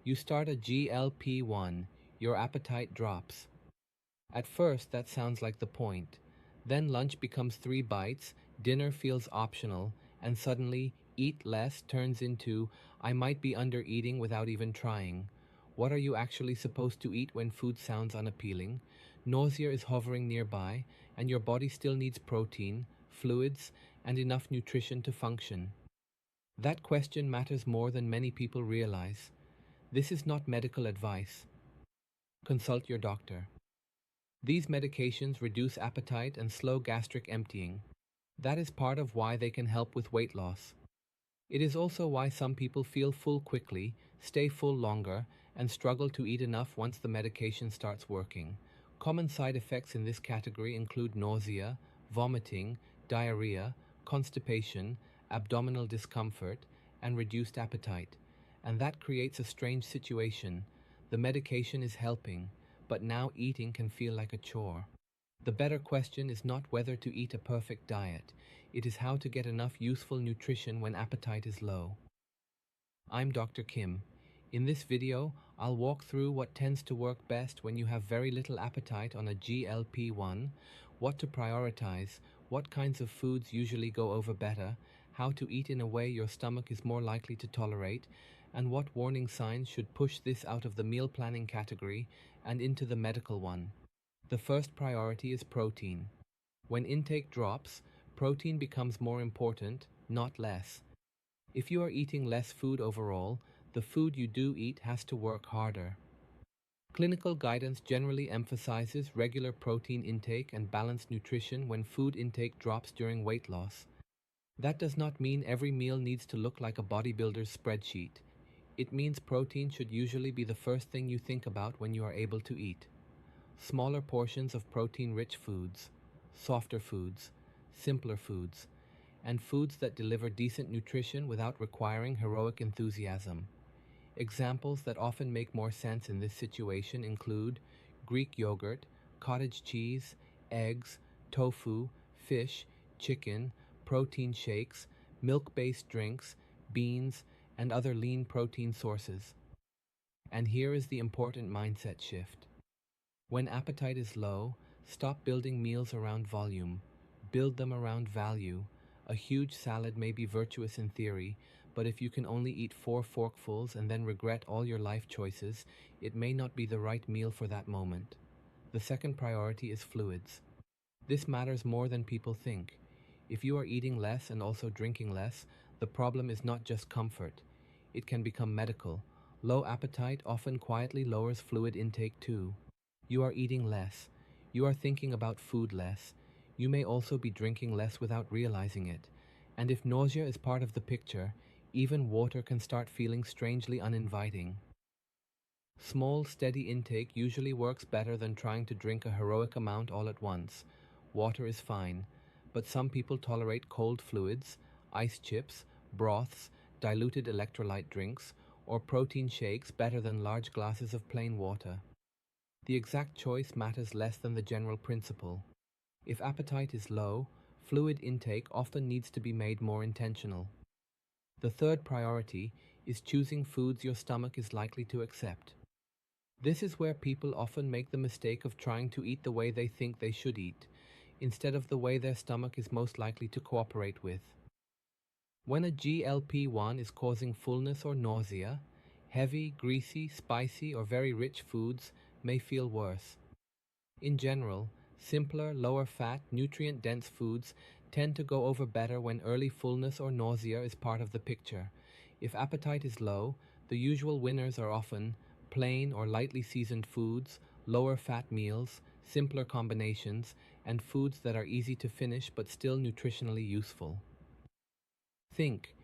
You start a GLP-1, your appetite drops. At first, that sounds like the point. Then lunch becomes 3 bites, dinner feels optional, and suddenly, eat less turns into, I might be under-eating without even trying. What are you actually supposed to eat when food sounds unappealing? Nausea is hovering nearby, and your body still needs protein, fluids, and enough nutrition to function. That question matters more than many people realize. This is not medical advice. Consult your doctor. These medications reduce appetite and slow gastric emptying. That is part of why they can help with weight loss. It is also why some people feel full quickly, stay full longer, and struggle to eat enough once the medication starts working. Common side effects in this category include nausea, vomiting, diarrhea, constipation, abdominal discomfort, and reduced appetite. And that creates a strange situation. The medication is helping, but now eating can feel like a chore. The better question is not whether to eat a perfect diet, it is how to get enough useful nutrition when appetite is low. I'm Dr. Kim. In this video, I'll walk through what tends to work best when you have very little appetite on a GLP-1, what to prioritize, what kinds of foods usually go over better, how to eat in a way your stomach is more likely to tolerate, and what warning signs should push this out of the meal planning category and into the medical one. The first priority is protein. When intake drops, protein becomes more important, not less. If you are eating less food overall, the food you do eat has to work harder. Clinical guidance generally emphasizes regular protein intake and balanced nutrition when food intake drops during weight loss. That does not mean every meal needs to look like a bodybuilder's spreadsheet. It means protein should usually be the first thing you think about when you are able to eat. Smaller portions of protein-rich foods, softer foods, simpler foods, and foods that deliver decent nutrition without requiring heroic enthusiasm. Examples that often make more sense in this situation include Greek yogurt, cottage cheese, eggs, tofu, fish, chicken, protein shakes, milk-based drinks, beans, and other lean protein sources. And here is the important mindset shift. When appetite is low, stop building meals around volume. Build them around value. A huge salad may be virtuous in theory, but if you can only eat 4 forkfuls and then regret all your life choices, it may not be the right meal for that moment. The second priority is fluids. This matters more than people think. If you are eating less and also drinking less, the problem is not just comfort. It can become medical. Low appetite often quietly lowers fluid intake too. You are eating less. You are thinking about food less. You may also be drinking less without realizing it. And if nausea is part of the picture, even water can start feeling strangely uninviting. Small, steady intake usually works better than trying to drink a heroic amount all at once. Water is fine, but some people tolerate cold fluids, ice chips, broths, diluted electrolyte drinks, or protein shakes better than large glasses of plain water. The exact choice matters less than the general principle. If appetite is low, fluid intake often needs to be made more intentional. The third priority is choosing foods your stomach is likely to accept. This is where people often make the mistake of trying to eat the way they think they should eat, instead of the way their stomach is most likely to cooperate with. When a GLP-1 is causing fullness or nausea, heavy, greasy, spicy, or very rich foods may feel worse. In general, simpler, lower-fat, nutrient-dense foods tend to go over better when early fullness or nausea is part of the picture. If appetite is low, the usual winners are often plain or lightly seasoned foods, lower-fat meals, simpler combinations, and foods that are easy to finish but still nutritionally useful. Think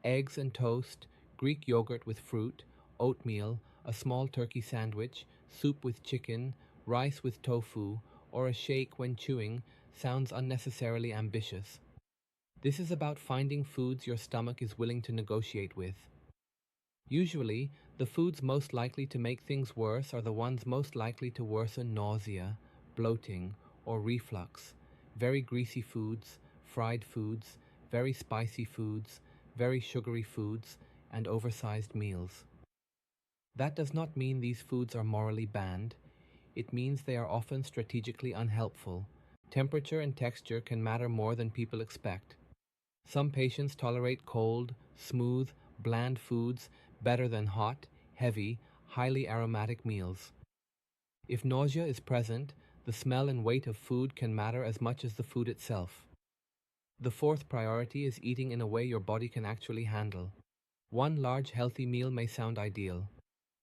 eggs and toast, Greek yogurt with fruit, oatmeal, a small turkey sandwich, soup with chicken, rice with tofu, or a shake when chewing sounds unnecessarily ambitious. This is about finding foods your stomach is willing to negotiate with. Usually, the foods most likely to make things worse are the ones most likely to worsen nausea, bloating, or reflux. Very greasy foods, fried foods, very spicy foods, very sugary foods, and oversized meals. That does not mean these foods are morally banned. It means they are often strategically unhelpful. Temperature and texture can matter more than people expect. Some patients tolerate cold, smooth, bland foods better than hot, heavy, highly aromatic meals. If nausea is present, the smell and weight of food can matter as much as the food itself. The fourth priority is eating in a way your body can actually handle. One large healthy meal may sound ideal.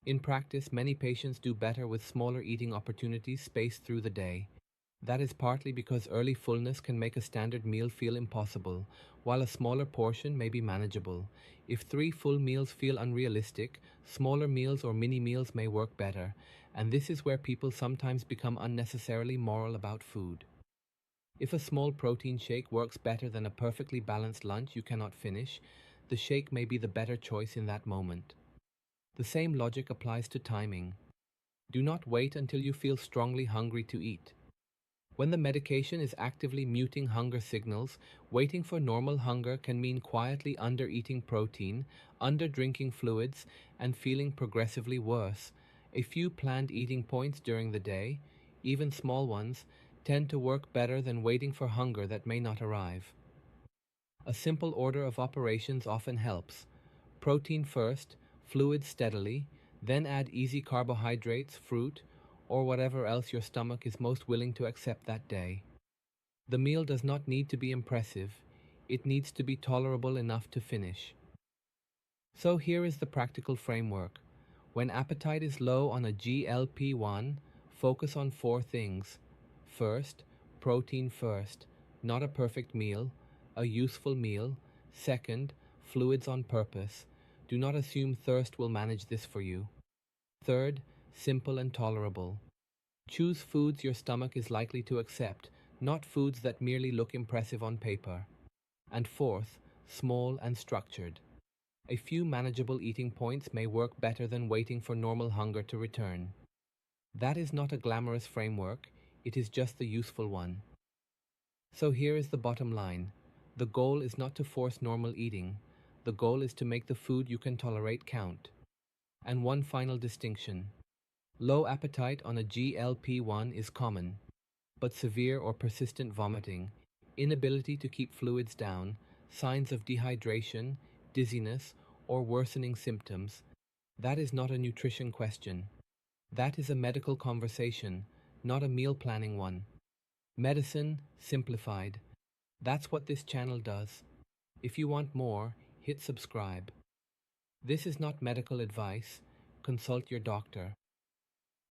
In practice, many patients do better with smaller eating opportunities spaced through the day. That is partly because early fullness can make a standard meal feel impossible, while a smaller portion may be manageable. If 3 full meals feel unrealistic, smaller meals or mini meals may work better, and this is where people sometimes become unnecessarily moral about food. If a small protein shake works better than a perfectly balanced lunch you cannot finish, the shake may be the better choice in that moment. The same logic applies to timing. Do not wait until you feel strongly hungry to eat. When the medication is actively muting hunger signals, waiting for normal hunger can mean quietly under-eating protein, under-drinking fluids, and feeling progressively worse. A few planned eating points during the day, even small ones, tend to work better than waiting for hunger that may not arrive. A simple order of operations often helps. Protein first, fluids steadily, then add easy carbohydrates, fruit, or whatever else your stomach is most willing to accept that day. The meal does not need to be impressive, it needs to be tolerable enough to finish. So here is the practical framework. When appetite is low on a GLP-1, focus on 4 things. First, protein first, not a perfect meal, a useful meal. Second, fluids on purpose. Do not assume thirst will manage this for you. Third, simple and tolerable. Choose foods your stomach is likely to accept, not foods that merely look impressive on paper. And fourth, small and structured. A few manageable eating points may work better than waiting for normal hunger to return. That is not a glamorous framework, it is just the useful one. So here is the bottom line. The goal is not to force normal eating. The goal is to make the food you can tolerate count. And one final distinction. Low appetite on a GLP-1 is common, but severe or persistent vomiting, inability to keep fluids down, signs of dehydration, dizziness, or worsening symptoms, that is not a nutrition question. That is a medical conversation, not a meal planning one. Medicine simplified. That's what this channel does. If you want more, hit subscribe. This is not medical advice. Consult your doctor.